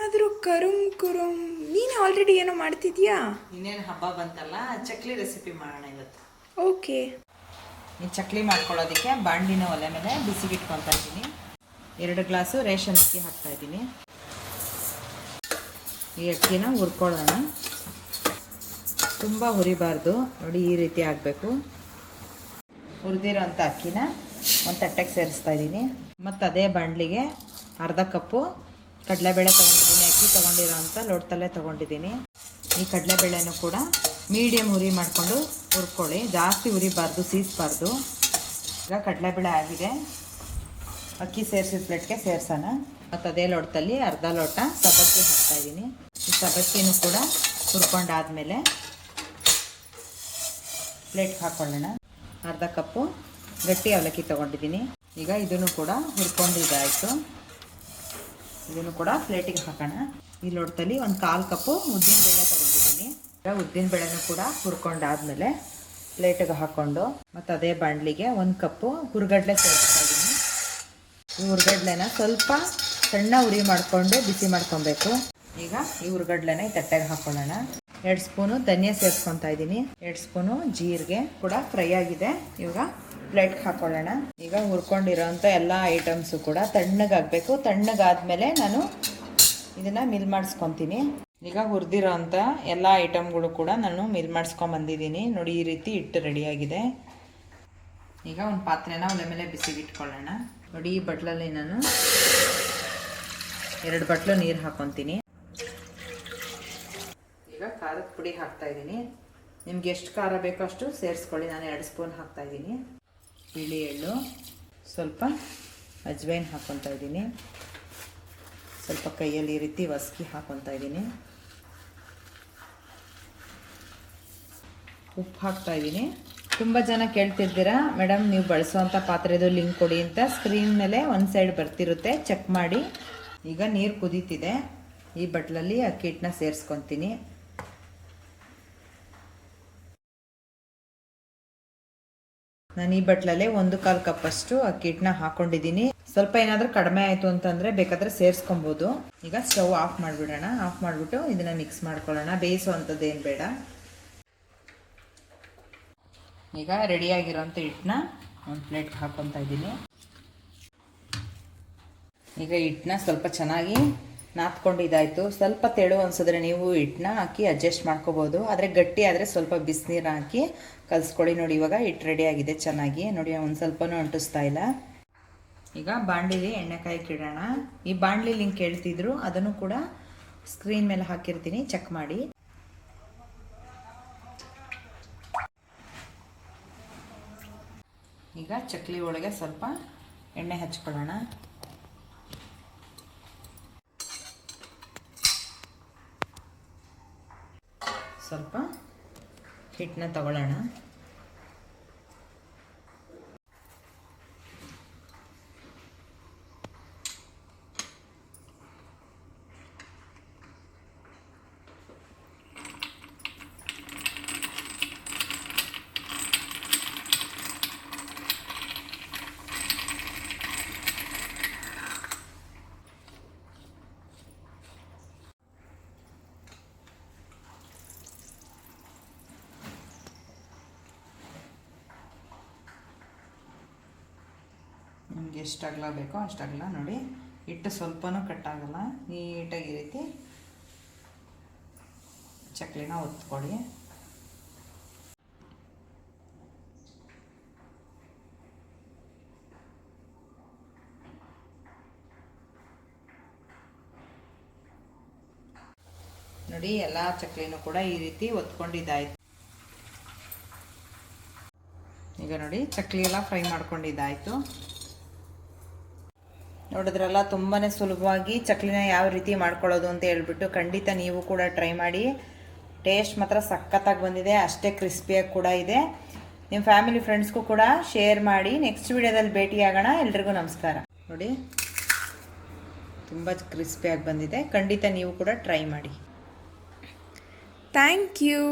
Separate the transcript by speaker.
Speaker 1: ಏನಾದರೂ ಕುರುಮ್ ನೀನು ಆಲ್ರೆಡಿ ಏನೋ ಮಾಡ್ತಿದ್ಯಾ?
Speaker 2: ಇನ್ನೇನು ಹಬ್ಬ ಬಂತಲ್ಲ, ಚಕ್ಲಿ ರೆಸಿಪಿ ಮಾಡೋಣ ಇವತ್ತು.
Speaker 1: ಓಕೆ.
Speaker 2: ಈ ಚಕ್ಲಿ ಮಾಡ್ಕೊಳ್ಳೋದಕ್ಕೆ ಬಾಂಡಿನ ಒಲೆ ಮೇಲೆ ಬಿಸಿಗೆ ಇಟ್ಕೊತಾ ಇದ್ದೀನಿ. 2 ಗ್ಲಾಸು ರೇಷನ್ ಅಕ್ಕಿ ಹಾಕ್ತಾ ಇದ್ದೀನಿ. ಈ ಅಕ್ಕಿನ ಹುರ್ಕೊಳ್ಳೋಣ. ತುಂಬ ಹುರಿಬಾರ್ದು ನೋಡಿ, ಈ ರೀತಿ ಆಗಬೇಕು. ಹುರಿದಿರೋ ಅಂಥ ಅಕ್ಕಿನ ಒಂದು ತಟ್ಟೆಗೆ ಸೇರಿಸ್ತಾ ಇದ್ದೀನಿ. ಮತ್ತು ಅದೇ ಬಾಣಲಿಗೆ ಅರ್ಧ ಕಪ್ಪು ಕಡಲೆಬೇಳೆ ತೊಗೊಂಡಿದ್ದೀನಿ. ಅಕ್ಕಿ ತೊಗೊಂಡಿರೋ ಅಂಥ ಲೋಟದಲ್ಲೇ ತೊಗೊಂಡಿದ್ದೀನಿ. ಈ ಕಡಲೆಬೇಳೆನೂ ಕೂಡ ಮೀಡಿಯಮ್ ಹುರಿ ಮಾಡಿಕೊಂಡು ಹುರ್ಕೊಳ್ಳಿ, ಜಾಸ್ತಿ ಹುರಿಬಾರ್ದು, ಸೀಸಬಾರ್ದು. ಈಗ ಕಡಲೆಬೇಳೆ ಆಗಿದೆ, ಅಕ್ಕಿ ಸೇರಿಸಿದ ಪ್ಲೇಟ್ಗೆ ಸೇರಿಸೋಣ. ಮತ್ತು ಅದೇ ಲೋಟದಲ್ಲಿ ಅರ್ಧ ಲೋಟ ಸಬ್ಬಕ್ಕಿ ಹಾಕ್ತಾಯಿದ್ದೀನಿ. ಈ ಸಬ್ಬಕ್ಕಿನೂ ಕೂಡ ಹುರ್ಕೊಂಡಾದಮೇಲೆ ಪ್ಲೇಟ್ಗೆ ಹಾಕ್ಕೊಳ್ಳೋಣ. ಅರ್ಧ ಕಪ್ಪು ಗಟ್ಟಿ ಅವಲಕ್ಕಿ ತೊಗೊಂಡಿದ್ದೀನಿ. ಈಗ ಇದನ್ನು ಕೂಡ ಹುರ್ಕೊಂಡಿದ್ದಾಯಿತು. ಇದನ್ನು ಕೂಡ ಪ್ಲೇಟಿಗೆ ಹಾಕೋಣ. ಈ ಲೋಟದಲ್ಲಿ ಒಂದು 1/4 ಕಪ್ಪು ಉದ್ದಿನಬೇಳೆ ತೊಗೊಂಡಿದ್ದೀನಿ. ಈಗ ಉದ್ದಿನಬೇಳೆನೂ ಕೂಡ ಹುರ್ಕೊಂಡಾದಮೇಲೆ ಪ್ಲೇಟಿಗೆ ಹಾಕ್ಕೊಂಡು ಮತ್ತು ಅದೇ ಬಾಣಲಿಗೆ 1 ಕಪ್ಪು ಹುರ್ಗಡ್ಲೆ ಸೇರಿಸ್ತಾ ಇದ್ದೀನಿ. ಈ ಹುರ್ಗಡ್ಲೆನ ಸ್ವಲ್ಪ ಸಣ್ಣ ಉರಿ ಮಾಡಿಕೊಂಡು ಬಿಸಿ ಮಾಡ್ಕೊಬೇಕು. ಈಗ ಈ ಹುರ್ಗಡ್ಲೆನ ಈ ತಟ್ಟೆಗೆ ಹಾಕ್ಕೊಳ್ಳೋಣ. 2 ಸ್ಪೂನು ಧನಿಯಾ ಸೇರಿಸ್ಕೊತಾ ಇದ್ದೀನಿ. 2 ಸ್ಪೂನು ಜೀರಿಗೆ ಕೂಡ ಫ್ರೈ ಆಗಿದೆ. ಇವಾಗ ಪ್ಲೇಟ್ಗೆ ಹಾಕ್ಕೊಳ್ಳೋಣ. ಈಗ ಹುರ್ಕೊಂಡಿರೋಂಥ ಎಲ್ಲ ಐಟಮ್ಸು ಕೂಡ ತಣ್ಣಗಾಗಬೇಕು. ತಣ್ಣಗಾದ್ಮೇಲೆ ನಾನು ಇದನ್ನು ಮಿಲ್ ಮಾಡಿಸ್ಕೊತೀನಿ. ಈಗ ಹುರಿದಿರೋ ಅಂಥ ಎಲ್ಲ ಐಟಮ್ಗಳು ಕೂಡ ನಾನು ಮಿಲ್ ಮಾಡಿಸ್ಕೊಂಬಂದಿದ್ದೀನಿ. ನೋಡಿ, ಈ ರೀತಿ ಹಿಟ್ಟು ರೆಡಿಯಾಗಿದೆ. ಈಗ ಒಂದು ಪಾತ್ರೆನ ಒಲೆ ಮೇಲೆ ಬಿಸಿಗೆ ಇಟ್ಕೊಳ್ಳೋಣ. ನೋಡಿ, ಈ ಬಟ್ಲಲ್ಲಿ ನಾನು 2 ಬಟ್ಲು ನೀರು ಹಾಕ್ಕೊತೀನಿ. ಈಗ ಖಾರದ ಪುಡಿ ಹಾಕ್ತಾಯಿದ್ದೀನಿ. ನಿಮ್ಗೆ ಎಷ್ಟು ಖಾರ ಬೇಕೋ ಅಷ್ಟು ಸೇರಿಸ್ಕೊಳ್ಳಿ. ನಾನು 2 ಸ್ಪೂನ್ ಹಾಕ್ತಾಯಿದ್ದೀನಿ. ಬಿಳಿ ಎಳ್ಳು, ಸ್ವಲ್ಪ ಅಜ್ವೈನ್ ಹಾಕ್ಕೊತಾ ಇದ್ದೀನಿ. ಸ್ವಲ್ಪ ಕೈಯಲ್ಲಿ ಈ ರೀತಿ ವಸ್ಕಿ ಹಾಕ್ಕೊತಾ ಇದ್ದೀನಿ. ಉಪ್ಪು ಹಾಕ್ತಾಯಿದ್ದೀನಿ. ತುಂಬ ಜನ ಕೇಳ್ತಿರ್ತೀರಾ, ಮೇಡಮ್ ನೀವು ಬಳಸೋವಂಥ ಪಾತ್ರೆದು ಲಿಂಕ್ ಕೊಡಿ ಅಂತ. ಸ್ಕ್ರೀನ್ ಮೇಲೆ ಒಂದು ಸೈಡ್ ಬರ್ತಿರುತ್ತೆ, ಚೆಕ್ ಮಾಡಿ. ಈಗ ನೀರು ಕುದೀತಿದೆ. ಈ ಬಟ್ಲಲ್ಲಿ ಅಕ್ಕಿ ಹಿಟ್ಟನ್ನ ಸೇರಿಸ್ಕೊತೀನಿ. ನಾನು ಈ ಬಟ್ಲಲ್ಲೇ 1/4 ಕಪ್ಪಷ್ಟು ಅಕ್ಕಿ ಹಿಟ್ಟನ್ನ ಹಾಕ್ಕೊಂಡಿದ್ದೀನಿ. ಸ್ವಲ್ಪ ಏನಾದರೂ ಕಡಿಮೆ ಆಯಿತು ಅಂತಂದರೆ ಬೇಕಾದರೆ ಸೇರಿಸ್ಕೊಬೋದು. ಈಗ ಸ್ಟವ್ ಆಫ್ ಮಾಡಿಬಿಡೋಣ. ಆಫ್ ಮಾಡಿಬಿಟ್ಟು ಇದನ್ನು ಮಿಕ್ಸ್ ಮಾಡ್ಕೊಳ್ಳೋಣ. ಬೇಯಿಸುವಂಥದ್ದು ಏನು ಬೇಡ. ಈಗ ರೆಡಿಯಾಗಿರೋಂಥ ಹಿಟ್ಟನ್ನ ಒಂದು ಪ್ಲೇಟ್ಗೆ ಹಾಕ್ಕೊತಾ ಇದ್ದೀನಿ. ಈಗ ಹಿಟ್ಟನ್ನ ಸ್ವಲ್ಪ ಚೆನ್ನಾಗಿ ನಾದ್ಕೊಂಡಿದ್ದಾಯಿತು. ಸ್ವಲ್ಪ ತೆಳು ಅನಿಸಿದ್ರೆ ನೀವು ಹಿಟ್ಟನ್ನ ಹಾಕಿ ಅಡ್ಜಸ್ಟ್ ಮಾಡ್ಕೋಬೋದು. ಆದರೆ ಗಟ್ಟಿ ಆದರೆ ಸ್ವಲ್ಪ ಬಿಸಿನೀರು ಹಾಕಿ ಕಲಿಸ್ಕೊಳ್ಳಿ. ನೋಡಿ, ಇವಾಗ ಹಿಟ್ಟು ರೆಡಿಯಾಗಿದೆ ಚೆನ್ನಾಗಿ. ನೋಡಿ, ಒಂದು ಸ್ವಲ್ಪನೂ ಅಂಟಿಸ್ತಾ ಇಲ್ಲ. ಈಗ ಬಾಣಲಿಲಿ ಎಣ್ಣೆ ಕಾಯಕ್ಕೆ ಇಡೋಣ. ಈ ಬಾಣಲಿ ಲಿಂಕ್ ಕೇಳ್ತಿದ್ರು, ಅದನ್ನು ಕೂಡ ಸ್ಕ್ರೀನ್ ಮೇಲೆ ಹಾಕಿರ್ತೀನಿ, ಚೆಕ್ ಮಾಡಿ. ಈಗ ಚಕ್ಲಿ ಒಳಗೆ ಸ್ವಲ್ಪ ಎಣ್ಣೆ ಹಚ್ಕೊಳ್ಳೋಣ. ಸ್ವಲ್ಪ ಹಿಟ್ಟನ್ನ ತಗೊಳ್ಳೋಣ. ನಿಮಗೆ ಎಷ್ಟು ಅಗಲ ಬೇಕೋ ಅಷ್ಟು ಅಗಲ ನೋಡಿ. ಹಿಟ್ಟು ಸ್ವಲ್ಪನೂ ಕಟ್ಟಾಗಲ್ಲ. ನೀಟಾಗಿ ಈ ರೀತಿ ಚಕ್ಲಿನ ಒತ್ಕೊಳ್ಳಿ. ನೋಡಿ, ಎಲ್ಲ ಚಕ್ಲಿನೂ ಕೂಡ ಈ ರೀತಿ ಒತ್ಕೊಂಡಿದ್ದಾಯ್ತು. ಈಗ ನೋಡಿ, ಚಕ್ಲಿ ಎಲ್ಲ ಫ್ರೈ ಮಾಡ್ಕೊಂಡಿದ್ದಾಯಿತು. ನೋಡಿದ್ರಲ್ಲ, ತುಂಬಾ ಸುಲಭವಾಗಿ ಚಕ್ಲಿನ ಯಾವ ರೀತಿ ಮಾಡ್ಕೊಳ್ಳೋದು ಅಂತ ಹೇಳ್ಬಿಟ್ಟು ಖಂಡಿತ ನೀವು ಕೂಡ ಟ್ರೈ ಮಾಡಿ. ಟೇಸ್ಟ್ ಮಾತ್ರ ಸಖತ್ತಾಗಿ ಬಂದಿದೆ, ಅಷ್ಟೇ ಕ್ರಿಸ್ಪಿಯಾಗಿ ಕೂಡ ಇದೆ. ನಿಮ್ಮ ಫ್ಯಾಮಿಲಿ ಫ್ರೆಂಡ್ಸ್ಗೂ ಕೂಡ ಶೇರ್ ಮಾಡಿ. ನೆಕ್ಸ್ಟ್ ವಿಡಿಯೋದಲ್ಲಿ ಭೇಟಿಯಾಗೋಣ. ಎಲ್ರಿಗೂ ನಮಸ್ಕಾರ. ನೋಡಿ, ತುಂಬ ಕ್ರಿಸ್ಪಿಯಾಗಿ ಬಂದಿದೆ. ಖಂಡಿತ ನೀವು ಕೂಡ ಟ್ರೈ ಮಾಡಿ.
Speaker 1: Thank you.